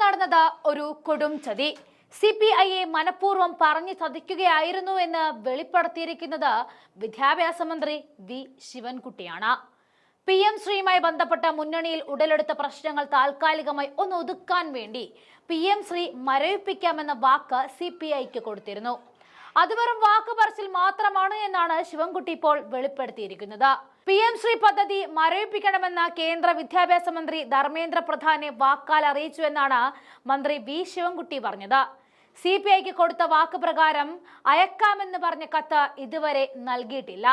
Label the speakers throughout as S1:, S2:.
S1: നടന്നത് ഒരു കൊടും ചതി. CPIയെ മനഃപൂർവ്വം പറഞ്ഞു ചതിക്കുകയായിരുന്നു എന്ന് വെളിപ്പെടുത്തിയിരിക്കുന്നത് വിദ്യാഭ്യാസ മന്ത്രി വി ശിവൻകുട്ടിയാണ്. PM ശ്രീയുമായി ബന്ധപ്പെട്ട മുന്നണിയിൽ ഉടലെടുത്ത പ്രശ്നങ്ങൾ താൽക്കാലികമായി ഒന്ന് ഒതുക്കാൻ വേണ്ടി PM ശ്രീ മരവിപ്പിക്കാമെന്ന വാക്ക് CPIക്ക് കൊടുത്തിരുന്നു. അത് വെറും വാക്ക് പറച്ചിൽ മാത്രമാണ് എന്നാണ് ശിവൻകുട്ടി ഇപ്പോൾ വെളിപ്പെടുത്തിയിരിക്കുന്നത്. PM ശ്രീ പദ്ധതി മരവിപ്പിക്കണമെന്ന കേന്ദ്ര വിദ്യാഭ്യാസ മന്ത്രി ധർമ്മേന്ദ്ര പ്രധാനെ വാക്കാൽ അറിയിച്ചു എന്നാണ് മന്ത്രി വി ശിവൻകുട്ടി പറഞ്ഞത്. CPIക്ക് കൊടുത്ത വാക്ക് പ്രകാരം അയക്കാമെന്ന് പറഞ്ഞ കത്ത് ഇതുവരെ നൽകിയിട്ടില്ല.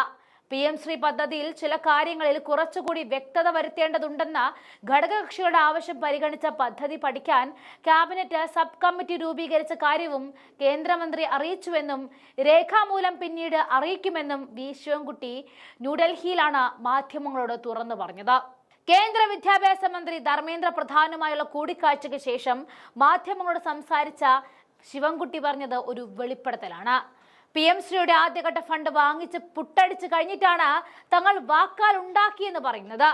S1: PM ശ്രീ പദ്ധതിയിൽ ചില കാര്യങ്ങളിൽ കുറച്ചുകൂടി വ്യക്തത വരുത്തേണ്ടതുണ്ടെന്ന ഘടകകക്ഷികളുടെ ആവശ്യം പരിഗണിച്ച പദ്ധതി പഠിക്കാൻ ക്യാബിനറ്റ് സബ് കമ്മിറ്റി രൂപീകരിച്ച കാര്യവും കേന്ദ്രമന്ത്രി അറിയിച്ചുവെന്നും രേഖാമൂലം പിന്നീട് അറിയിക്കുമെന്നും വി ശിവൻകുട്ടി ന്യൂഡൽഹിയിലാണ് മാധ്യമങ്ങളോട് തുറന്നു പറഞ്ഞത്. കേന്ദ്ര വിദ്യാഭ്യാസ മന്ത്രി ധർമ്മേന്ദ്ര പ്രധാനുമായുള്ള കൂടിക്കാഴ്ചയ്ക്ക് ശേഷം മാധ്യമങ്ങളോട് സംസാരിച്ച ശിവൻകുട്ടി പറഞ്ഞത് ഒരു വെളിപ്പെടുത്തലാണ്. PM ശ്രീയുടെ ആദ്യഘട്ട ഫണ്ട് വാങ്ങിച്ച് പുട്ടടിച്ച് കഴിഞ്ഞിട്ടാണ് തങ്ങൾ വാക്കാൽ ഉണ്ടാക്കിയെന്ന് പറയുന്നത്.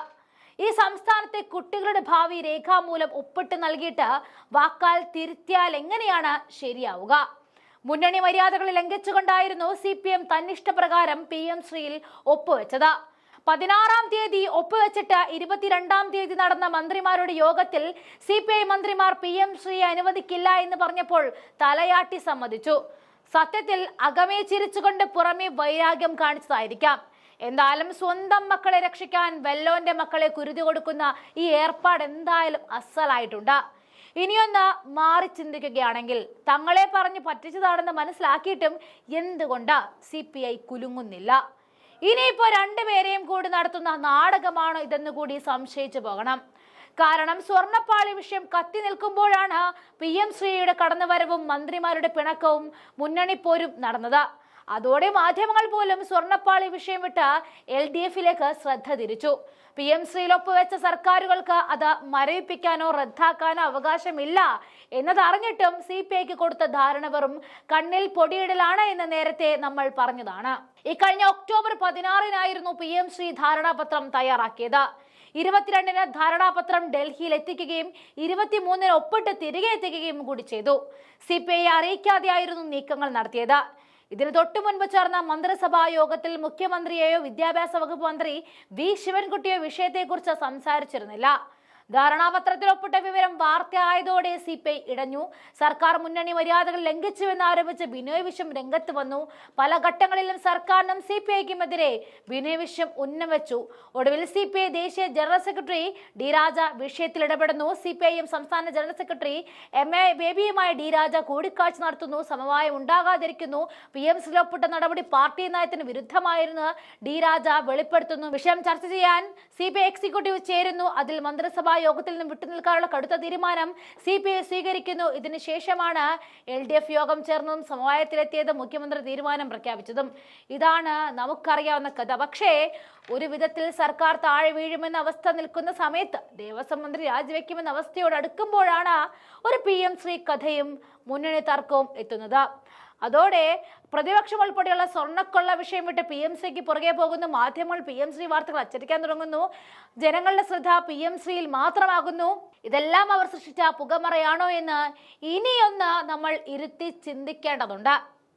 S1: ഈ സംസ്ഥാനത്തെ കുട്ടികളുടെ ഭാവി രേഖാമൂലം ഒപ്പിട്ട് നൽകിയിട്ട് വാക്കാൽ തിരുത്തിയാൽ എങ്ങനെയാണ് ശരിയാവുക? മുന്നണി മര്യാദകൾ ലംഘിച്ചുകൊണ്ടായിരുന്നു CPM തന്നിഷ്ടപ്രകാരം PM ശ്രീയിൽ ഒപ്പുവെച്ചത്. 16-ാം തീയതി ഒപ്പുവെച്ചിട്ട് 22-ാം തീയതി നടന്ന മന്ത്രിമാരുടെ യോഗത്തിൽ CPI മന്ത്രിമാർ PM ശ്രീയെ അനുവദിക്കില്ല എന്ന് പറഞ്ഞപ്പോൾ തലയാട്ടി സമ്മതിച്ചു. സത്യത്തിൽ അകമേ ചിരിച്ചുകൊണ്ട് പുറമേ വൈരാഗ്യം കാണിച്ചതായിരിക്കാം. എന്തായാലും സ്വന്തം മക്കളെ രക്ഷിക്കാൻ വെല്ലോന്റെ മക്കളെ കുരുതി കൊടുക്കുന്ന ഈ ഏർപ്പാട് എന്തായാലും അസലായിട്ടുണ്ട്. ഇനിയൊന്ന് മാറി ചിന്തിക്കുകയാണെങ്കിൽ തങ്ങളെ പറഞ്ഞ് പറ്റിച്ചതാണെന്ന് മനസ്സിലാക്കിയിട്ടും എന്തുകൊണ്ട് CPI കുലുങ്ങുന്നില്ല? ഇനിയിപ്പോ രണ്ടുപേരെയും കൂടി നടത്തുന്ന നാടകമാണോ ഇതെന്ന് കൂടി സംശയിച്ചു പോകണം. കാരണം സ്വർണ്ണപ്പാളി വിഷയം കത്തി നിൽക്കുമ്പോഴാണ് PM ശ്രീയുടെ കടന്നുവരവും മന്ത്രിമാരുടെ പിണക്കവും മുന്നണി പോരും നടന്നത്. അതോടെ മാധ്യമങ്ങൾ പോലും സ്വർണ്ണപ്പാളി വിഷയം വിട്ട് LDFിലേക്ക് ശ്രദ്ധ തിരിച്ചു. PM ശ്രീയിൽ ഒപ്പുവെച്ച സർക്കാരുകൾക്ക് അത് മരവിപ്പിക്കാനോ റദ്ദാക്കാനോ അവകാശമില്ല എന്നതറിഞ്ഞിട്ടും CPIക്ക് കൊടുത്ത ധാരണ വെറും കണ്ണിൽ പൊടിയിടലാണ് എന്ന് നേരത്തെ നമ്മൾ പറഞ്ഞതാണ്. ഇക്കഴിഞ്ഞ ഒക്ടോബർ 16-നായിരുന്നു PM ശ്രീ ധാരണാപത്രം തയ്യാറാക്കിയത്. 22-ന് ധാരണാപത്രം ഡൽഹിയിൽ എത്തിക്കുകയും 23-ന് ഒപ്പിട്ട് തിരികെ എത്തിക്കുകയും കൂടി ചെയ്തു. CPIയെ അറിയിക്കാതെയായിരുന്നു നീക്കങ്ങൾ നടത്തിയത്. ഇതിന് തൊട്ടു മുൻപ് ചേർന്ന മന്ത്രിസഭാ യോഗത്തിൽ മുഖ്യമന്ത്രിയെയോ വിദ്യാഭ്യാസ വകുപ്പ് മന്ത്രി വി ശിവൻകുട്ടിയോ വിഷയത്തെക്കുറിച്ച് സംസാരിച്ചിരുന്നില്ല. ധാരണാപത്രത്തിൽ ഒപ്പിട്ട വിവരം വാർത്തയായതോടെ CPI ഇടഞ്ഞു. സർക്കാർ മുന്നണി മര്യാദകൾ ലംഘിച്ചുവെന്ന് ആരോപിച്ച് ബിനോയ് വിശ്വം രംഗത്ത് വന്നു. പല ഘട്ടങ്ങളിലും സർക്കാരിനും CPIക്കുമെതിരെ ബിനോയ് വിശ്വം ഉന്നവച്ചു. ഒടുവിൽ CPI ദേശീയ ജനറൽ സെക്രട്ടറി D രാജ വിഷയത്തിൽ ഇടപെടുന്നു. CPIM സംസ്ഥാന ജനറൽ സെക്രട്ടറി MA ബേബിയുമായി D രാജ കൂടിക്കാഴ്ച നടത്തുന്നു. സമവായം ഉണ്ടാകാതിരിക്കുന്നു. PM ശ്രീ ഒപ്പിട്ട നടപടി പാർട്ടി നയത്തിന് വിരുദ്ധമായിരുന്നു D രാജ വെളിപ്പെടുത്തുന്നു. വിഷയം ചർച്ച ചെയ്യാൻ CPI എക്സിക്യൂട്ടീവ് ചേരുന്നു. അതിൽ മന്ത്രിസഭ യോഗത്തിൽ നിന്നും വിട്ടുനിൽക്കാനുള്ള കടുത്ത തീരുമാനം CPI സ്വീകരിക്കുന്നു. ഇതിനുശേഷമാണ് LDF യോഗം ചേർന്നതും സമവായത്തിലെത്തിയതും മുഖ്യമന്ത്രി തീരുമാനം പ്രഖ്യാപിച്ചതും. ഇതാണ് നമുക്കറിയാവുന്ന കഥ. പക്ഷേ ഒരു വിധത്തിൽ സർക്കാർ താഴെ വീഴുമെന്ന അവസ്ഥ നിൽക്കുന്ന സമയത്ത് ദേവസ്വം മന്ത്രി രാജിവെക്കുമെന്ന അവസ്ഥയോട് അടുക്കുമ്പോഴാണ് ഒരു PM ശ്രീ കഥയും മുന്നണി തർക്കവും എത്തുന്നത്. അതോടെ പ്രതിപക്ഷം ഉൾപ്പെടെയുള്ള സ്വർണ്ണക്കൊള്ള വിഷയം വിട്ട് PM ശ്രീക്ക് പുറകെ പോകുന്നു. മാധ്യമങ്ങൾ PM ശ്രീ വാർത്തകൾ അച്ചടിക്കാൻ തുടങ്ങുന്നു. ജനങ്ങളുടെ ശ്രദ്ധ PM ശ്രീയിൽ മാത്രമാകുന്നു. ഇതെല്ലാം അവർ സൃഷ്ടിച്ച പുകമറയാണോ എന്ന് ഇനിയൊന്ന് നമ്മൾ ഇരുത്തി ചിന്തിക്കേണ്ടതുണ്ട്.